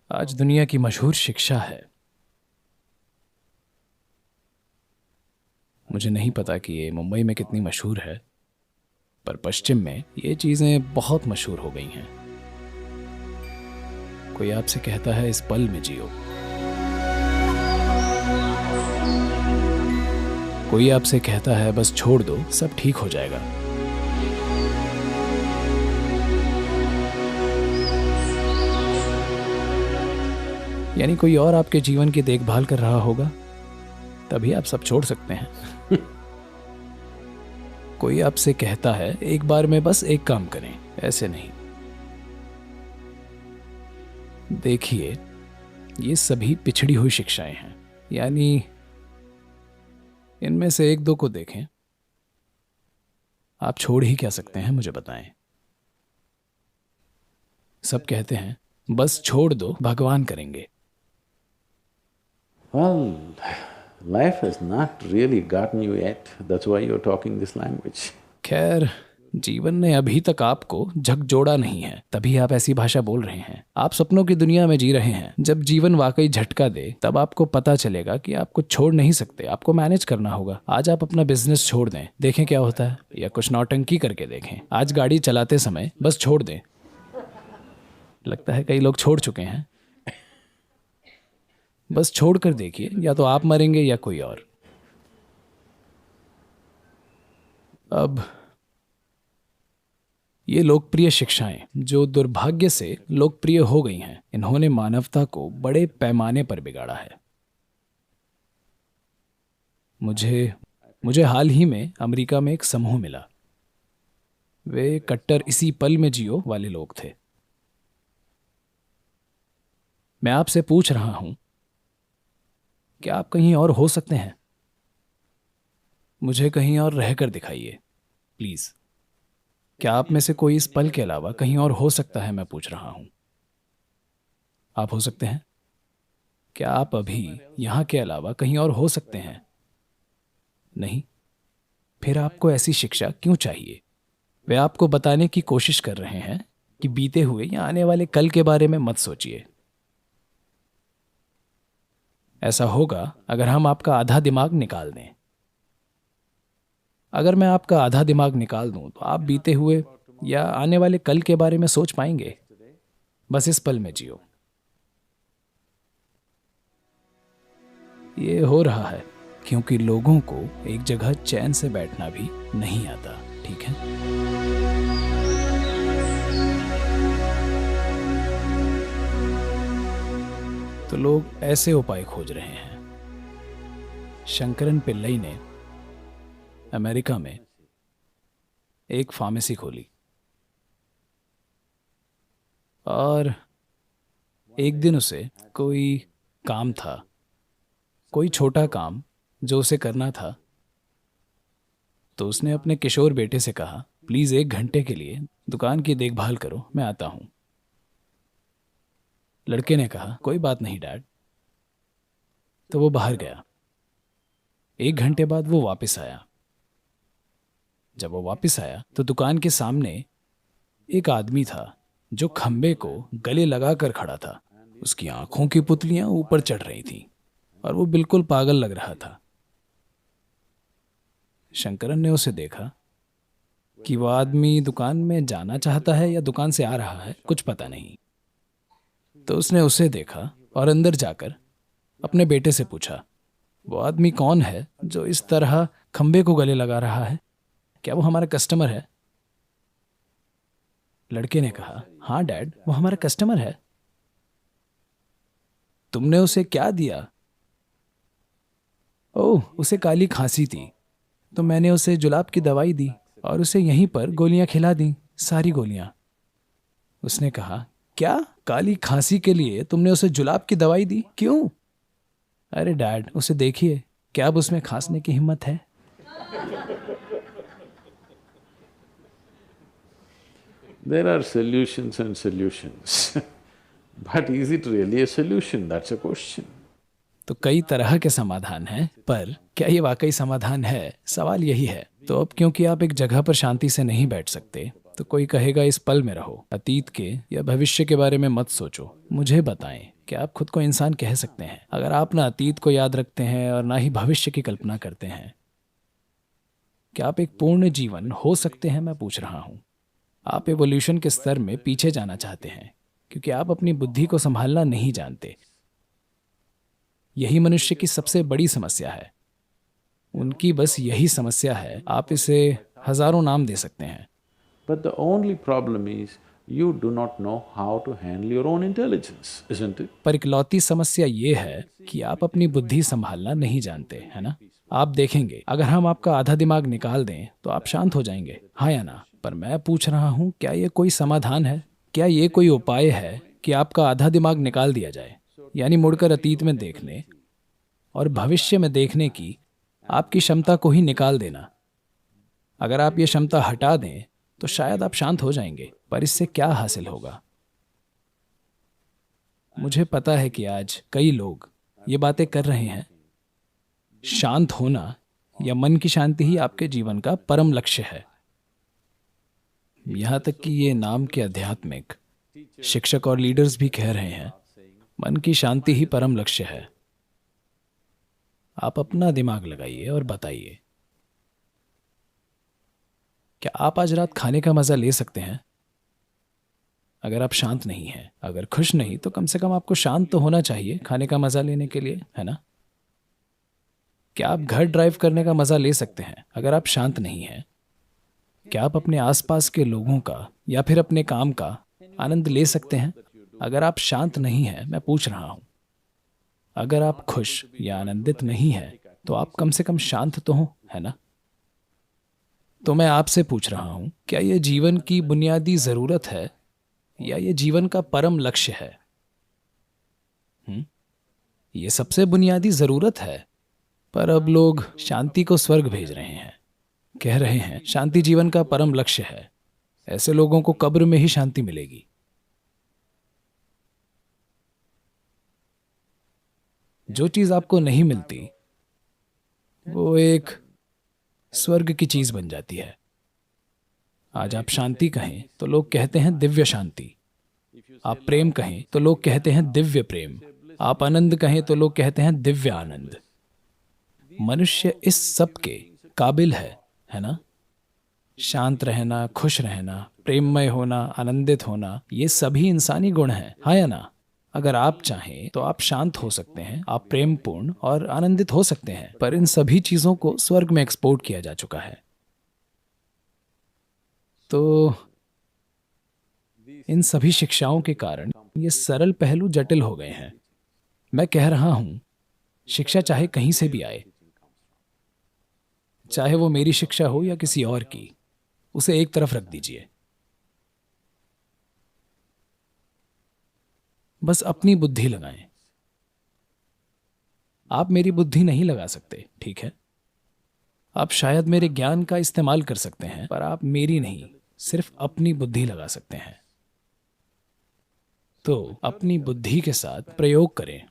आज दुनिया की मशहूर शिक्षा है। मुझे नहीं पता कि ये मुंबई में कितनी मशहूर है, पर पश्चिम में ये चीज़ें बहुत मशहूर हो गई हैं। कोई आपसे कहता है इस पल में जियो, कोई आपसे कहता है बस छोड़ दो सब ठीक हो जाएगा। यानी कोई और आपके जीवन की देखभाल कर रहा होगा, तभी आप सब छोड़ सकते हैं। कोई आपसे कहता है एक बार में बस एक काम करें, ऐसे नहीं। देखिए, ये सभी पिछड़ी हुई शिक्षाएं हैं। यानी इनमें से एक दो को देखें, आप छोड़ ही क्या सकते हैं, मुझे बताएं। सब कहते हैं बस छोड़ दो, भगवान करेंगे। Well, life has not really gotten you yet. That's why you're talking this language. खैर, जीवन ने अभी तक आपको झकझोड़ा नहीं है, तभी आप ऐसी भाषा बोल रहे हैं। आप सपनों की दुनिया में जी रहे हैं। जब जीवन वाकई झटका दे, तब आपको पता चलेगा कि आप कुछ छोड़ नहीं सकते, आपको मैनेज करना होगा। आज आप अपना बिजनेस छोड़ दें, देखें क्या होता है, या कुछ नौटंकी करके देखें। आज गाड़ी चलाते समय बस छोड़ दें। लगता है कई लोग छोड़ चुके हैं। बस छोड़ कर देखिए, या तो आप मरेंगे या कोई और। अब ये लोकप्रिय शिक्षाएं जो दुर्भाग्य से लोकप्रिय हो गई हैं, इन्होंने मानवता को बड़े पैमाने पर बिगाड़ा है। मुझे मुझे हाल ही में अमेरिका में एक समूह मिला। वे कट्टर इसी पल में जियो वाले लोग थे। मैं आपसे पूछ रहा हूं, क्या आप कहीं और हो सकते हैं? मुझे कहीं और रहकर दिखाइए प्लीज। क्या आप में से कोई इस पल के अलावा कहीं और हो सकता है? मैं पूछ रहा हूं। आप हो सकते हैं? क्या आप अभी यहां के अलावा कहीं और हो सकते हैं? नहीं? फिर आपको ऐसी शिक्षा क्यों चाहिए? वे आपको बताने की कोशिश कर रहे हैं कि बीते हुए या आने वाले कल के बारे में मत सोचिए। ऐसा होगा अगर हम आपका आधा दिमाग निकाल दें। अगर मैं आपका आधा दिमाग निकाल दूं, तो आप बीते हुए या आने वाले कल के बारे में सोच पाएंगे? बस इस पल में जियो। ये हो रहा है क्योंकि लोगों को एक जगह चैन से बैठना भी नहीं आता, ठीक है? तो लोग ऐसे उपाय खोज रहे हैं। शंकरन पिल्लई ने अमेरिका में एक फार्मेसी खोली, और एक दिन उसे कोई काम था, कोई छोटा काम जो उसे करना था। तो उसने अपने किशोर बेटे से कहा, प्लीज 1 घंटे के लिए दुकान की देखभाल करो, मैं आता हूं। लड़के ने कहा, कोई बात नहीं डैड। तो वो बाहर गया। 1 घंटे बाद वो वापस आया। जब वो वापस आया तो दुकान के सामने एक आदमी था जो खंबे को गले लगाकर खड़ा था। उसकी आंखों की पुतलियां ऊपर चढ़ रही थीं और वो बिल्कुल पागल लग रहा था। शंकरन ने उसे देखा कि वो आदमी दुकान में जाना चाहता है या दुकान से आ रहा है, कुछ पता नहीं। तो उसने उसे देखा और अंदर जाकर अपने बेटे से पूछा, वो आदमी कौन है जो इस तरह खंबे को गले लगा रहा है? क्या वो हमारा कस्टमर है? लड़के ने कहा, हाँ डैड, वो हमारा कस्टमर है। तुमने उसे क्या दिया? ओह, उसे काली खांसी थी, तो मैंने उसे जुलाब की दवाई दी और उसे यहीं पर गोलियां खिला दी, सारी गोलियां। उसने कहा, क्या काली खांसी के लिए तुमने उसे जुलाब की दवाई दी? क्यों? अरे डैड, उसे देखिए, क्या अब उसमें खांसने की हिम्मत है? There are solutions and solutions. But is it really a solution? That's a question. तो कई तरह के समाधान हैं, पर क्या ये वाकई समाधान है? सवाल यही है। तो अब क्योंकि आप एक जगह पर शांति से नहीं बैठ सकते, तो कोई कहेगा इस पल में रहो, अतीत के या भविष्य के बारे में मत सोचो। मुझे बताएं, क्या आप खुद को इंसान कह सकते हैं अगर आप ना अतीत को याद रखते हैं और ना ही भविष्य की कल्पना करते हैं? क्या आप एक पूर्ण जीवन हो सकते हैं, मैं पूछ रहा हूँ। आप एवोल्यूशन के स्तर में पीछे जाना चाहते हैं क्योंकि आप अपनी बुद्धि को संभालना नहीं जानते। यही मनुष्य की सबसे बड़ी समस्या है। उनकी बस यही समस्या है। आप इसे हजारों नाम दे सकते हैं। But the only problem is you do not know how to handle your own intelligence, isn't it? पर इकलौती समस्या ये है कि आप अपनी बुद्धि संभालना नहीं जानते, है ना? आप देखेंगे अगर हम आपका आधा दिमाग निकाल दें तो आप शांत हो जाएंगे, हाँ या ना? पर मैं पूछ रहा हूँ, क्या ये कोई समाधान है? क्या ये कोई उपाय है कि आपका आधा दिमाग निकाल दिया जाए, यानी मुड़कर अतीत में देखने और भविष्य में देखने की आपकी क्षमता को ही निकाल देना? अगर आप ये क्षमता हटा दें तो शायद आप शांत हो जाएंगे, पर इससे क्या हासिल होगा? मुझे पता है कि आज कई लोग ये बातें कर रहे हैं। शांत होना या मन की शांति ही आपके जीवन का परम लक्ष्य है। यहाँ तक कि ये नाम के आध्यात्मिक शिक्षक और लीडर्स भी कह रहे हैं, मन की शांति ही परम लक्ष्य है। आप अपना दिमाग लगाइए और बताइए, क्या आप आज रात खाने का मजा ले सकते हैं? अगर आप शांत नहीं हैं, अगर खुश नहीं, तो कम से कम आपको शांत तो होना चाहिए खाने का मजा लेने के लिए, है ना? क्या आप घर ड्राइव करने का मजा ले सकते हैं अगर आप शांत नहीं हैं? क्या आप अपने आसपास के लोगों का या फिर अपने काम का आनंद ले सकते हैं अगर आप शांत नहीं हैं? मैं पूछ रहा हूं। अगर आप खुश या आनंदित नहीं हैं तो आप कम से कम शांत तो हो, है ना? तो मैं आपसे पूछ रहा हूं, क्या यह जीवन की बुनियादी जरूरत है या ये जीवन का परम लक्ष्य है? ये सबसे बुनियादी जरूरत है। पर अब लोग शांति को स्वर्ग भेज रहे हैं, कह रहे हैं शांति जीवन का परम लक्ष्य है। ऐसे लोगों को कब्र में ही शांति मिलेगी। जो चीज आपको नहीं मिलती वो एक स्वर्ग की चीज बन जाती है। आज आप शांति कहें तो लोग कहते हैं दिव्य शांति। आप प्रेम कहें तो लोग कहते हैं दिव्य प्रेम। आप आनंद कहें तो लोग कहते हैं दिव्य आनंद। मनुष्य इस सब के काबिल है ना? शांत रहना, खुश रहना, प्रेममय होना, आनंदित होना, ये सभी इंसानी गुण हैं, हाँ या ना? अगर आप चाहें तो आप शांत हो सकते हैं, आप प्रेमपूर्ण और आनंदित हो सकते हैं, पर इन सभी चीजों को स्वर्ग में एक्सपोर्ट किया जा चुका है। तो इन सभी शिक्षाओं के कारण ये सरल पहलू जटिल हो गए हैं। मैं कह रहा हूं, शिक्षा चाहे कहीं से भी आए, चाहे वो मेरी शिक्षा हो या किसी और की, उसे एक तरफ रख दीजिए। बस अपनी बुद्धि लगाएं। आप मेरी बुद्धि नहीं लगा सकते, ठीक है? आप शायद मेरे ज्ञान का इस्तेमाल कर सकते हैं, पर आप मेरी नहीं, सिर्फ अपनी बुद्धि लगा सकते हैं। तो अपनी बुद्धि के साथ प्रयोग करें।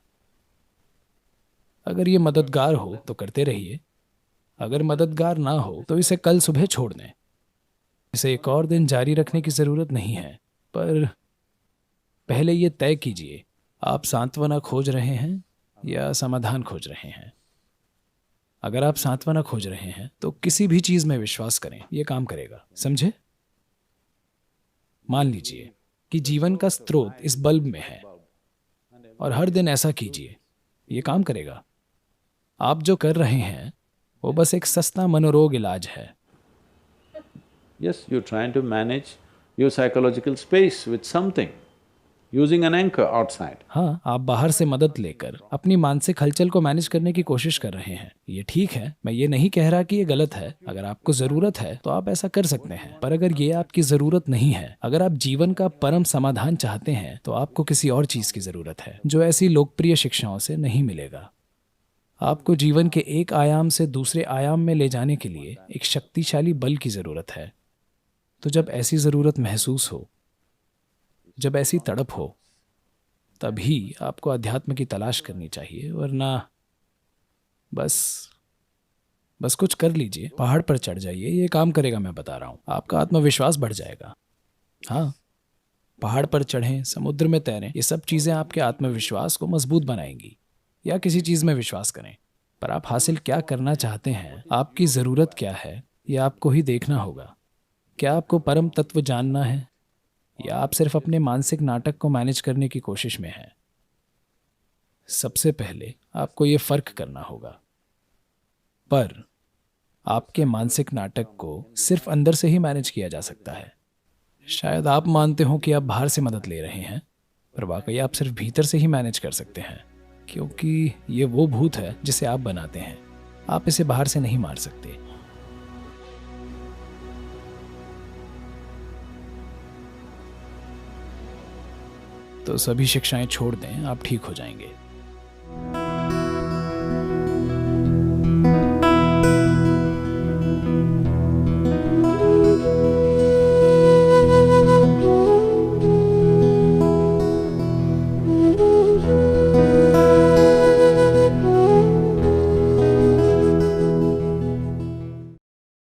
अगर ये मददगार हो तो करते रहिए, अगर मददगार ना हो तो इसे कल सुबह छोड़ दें। इसे एक और दिन जारी रखने की जरूरत नहीं है, पर पहले ये तय कीजिए, आप सांत्वना खोज रहे हैं या समाधान खोज रहे हैं? अगर आप सांत्वना खोज रहे हैं तो किसी भी चीज में विश्वास करें, यह काम करेगा, समझे? मान लीजिए कि जीवन का स्रोत इस बल्ब में है और हर दिन ऐसा कीजिए, यह काम करेगा। आप जो कर रहे हैं वो बस एक सस्ता मनोरोग इलाज है। Yes, you're trying to manage your psychological space with something, using an anchor outside. हाँ, आप बाहर से मदद लेकर अपनी मानसिक हलचल को मैनेज करने की कोशिश कर रहे हैं। ये ठीक है, मैं ये नहीं कह रहा कि ये गलत है। अगर आपको जरूरत है तो आप ऐसा कर सकते हैं, पर अगर ये आपकी जरूरत नहीं है, अगर आप जीवन का परम समाधान चाहते हैं, तो आपको किसी और चीज की जरूरत है जो ऐसी लोकप्रिय शिक्षाओं से नहीं मिलेगा। आपको जीवन के एक आयाम से दूसरे आयाम में ले जाने के लिए एक शक्तिशाली बल की जरूरत है। तो जब ऐसी जरूरत महसूस हो, जब ऐसी तड़प हो, तभी आपको अध्यात्म की तलाश करनी चाहिए, वरना बस बस कुछ कर लीजिए, पहाड़ पर चढ़ जाइए, ये काम करेगा, मैं बता रहा हूँ। आपका आत्मविश्वास बढ़ जाएगा। हाँ, पहाड़ पर चढ़ें, समुद्र में तैरें, ये सब चीज़ें आपके आत्मविश्वास को मजबूत बनाएंगी। या किसी चीज़ में विश्वास करें, पर आप हासिल क्या करना चाहते हैं, आपकी ज़रूरत क्या है, ये आपको ही देखना होगा। क्या आपको परम तत्व जानना है, या आप सिर्फ अपने मानसिक नाटक को मैनेज करने की कोशिश में हैं? सबसे पहले आपको ये फ़र्क करना होगा। पर आपके मानसिक नाटक को सिर्फ अंदर से ही मैनेज किया जा सकता है। शायद आप मानते हो कि आप बाहर से मदद ले रहे हैं, पर वाकई आप सिर्फ भीतर से ही मैनेज कर सकते हैं, क्योंकि ये वो भूत है जिसे आप बनाते हैं। आप इसे बाहर से नहीं मार सकते। तो सभी शिक्षाएं छोड़ दें, आप ठीक हो जाएंगे।